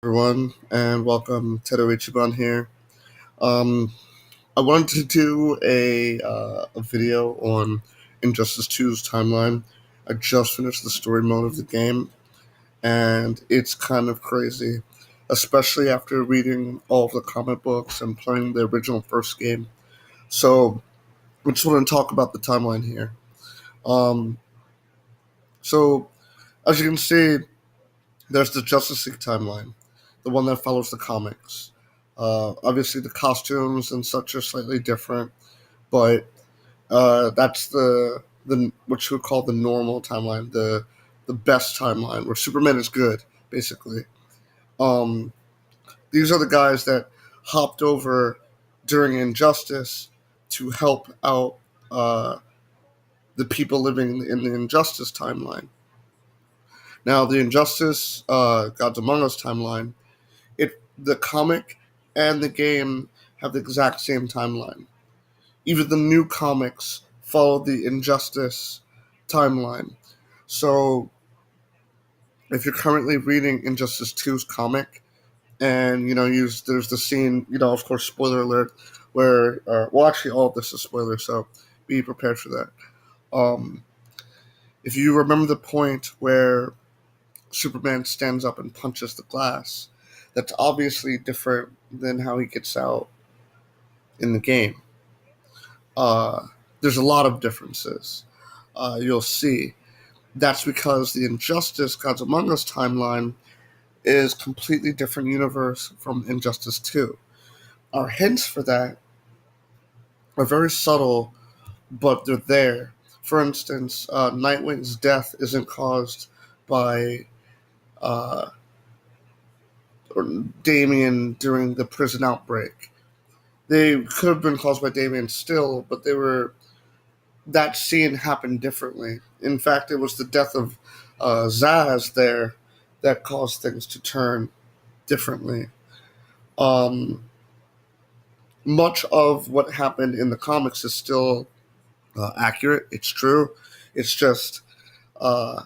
Everyone, and welcome. Tedo Ichiban here. Um, I wanted to do a video on Injustice 2's timeline. I just finished the story mode of the game, and it's kind of crazy, especially after reading all of the comic books and playing the original first game. So, I just want to talk about the timeline here. Um, so, as you can see, there's the Justice League timeline, the one that follows the comics. Obviously, the costumes and such are slightly different, but that's the what you would call the normal timeline, the best timeline, where Superman is good, basically. Um, these are the guys that hopped over during Injustice to help out the people living in the Injustice timeline. Now, the Injustice Gods Among Us timeline, the comic and the game have the exact same timeline. Even the new comics follow the Injustice timeline. So if you're currently reading Injustice 2's comic, and there's the scene, of course, spoiler alert, where actually all of this is spoiler, so be prepared for that. If you remember the point where Superman stands up and punches the glass, that's obviously different than how he gets out in the game. There's a lot of differences. You'll see. That's because the Injustice Gods Among Us timeline is completely different universe from Injustice 2. Our hints for that are very subtle, but they're there. For instance, Nightwing's death isn't caused by uh, Damian during the prison outbreak. They could have been caused by Damian still, but that scene happened differently. In fact, it was the death of Zazz there that caused things to turn differently. Um, Much of what happened in the comics is still accurate. It's true. It's just uh,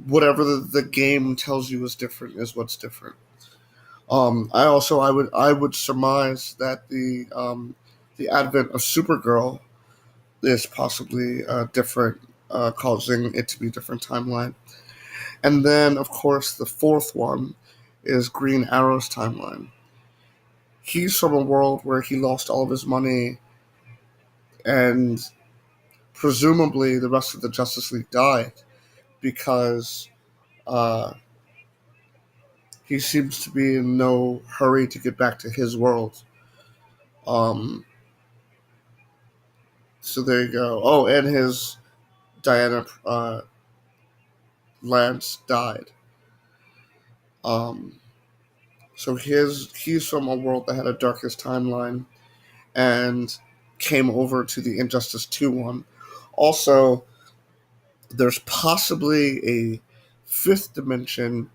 whatever the game tells you is different is what's different. I would surmise that the advent of Supergirl is possibly different, causing it to be a different timeline. And then, of course, the fourth one is Green Arrow's timeline. He's from a world where he lost all of his money, and presumably the rest of the Justice League died because uh, he seems to be in no hurry to get back to his world. Um, so there you go. Oh, and his Diana Lance died. Um, so he's from a world that had a darkest timeline and came over to the Injustice 2 one. Also, there's possibly a fifth dimension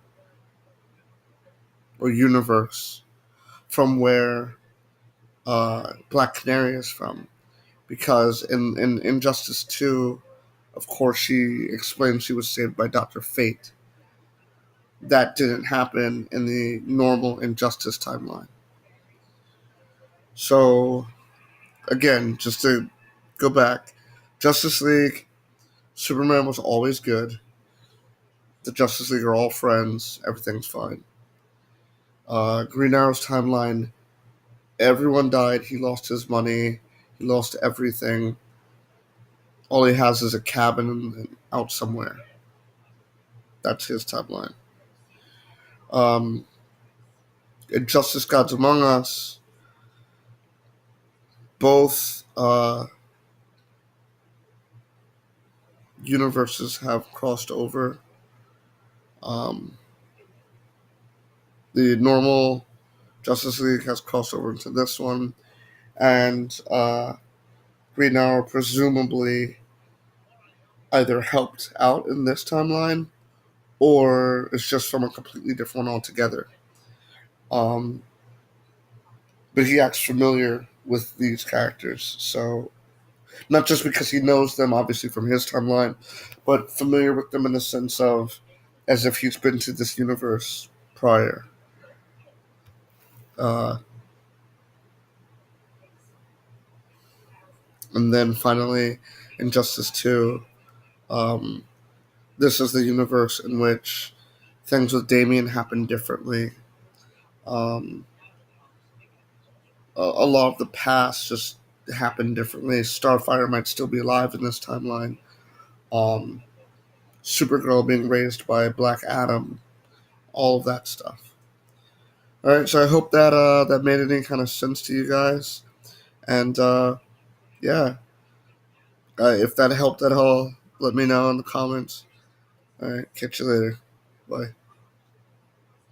or universe from where Black Canary is from. Because in Injustice 2, of course, she explained she was saved by Dr. Fate. That didn't happen in the normal Injustice timeline. So, again, just to go back, Justice League, Superman was always good. The Justice League are all friends. Everything's fine. Green Arrow's timeline, everyone died. He lost his money. He lost everything. All he has is a cabin out somewhere. That's his timeline. Um, Justice Gods Among Us, both universes have crossed over. Um, the normal Justice League has crossed over into this one, and Green Arrow presumably either helped out in this timeline or is just from a completely different one altogether. Um, but he acts familiar with these characters, so not just because he knows them, obviously, from his timeline, but familiar with them in the sense of as if he's been to this universe prior. Uh, and then finally, Injustice 2, this is the universe in which things with Damian happen differently. Um, a lot of the past just happened differently. Starfire might still be alive in this timeline. Um, Supergirl being raised by Black Adam, all of that stuff. All right, so I hope that that made any kind of sense to you guys, and yeah, if that helped at all, let me know in the comments. All right, catch you later. Bye.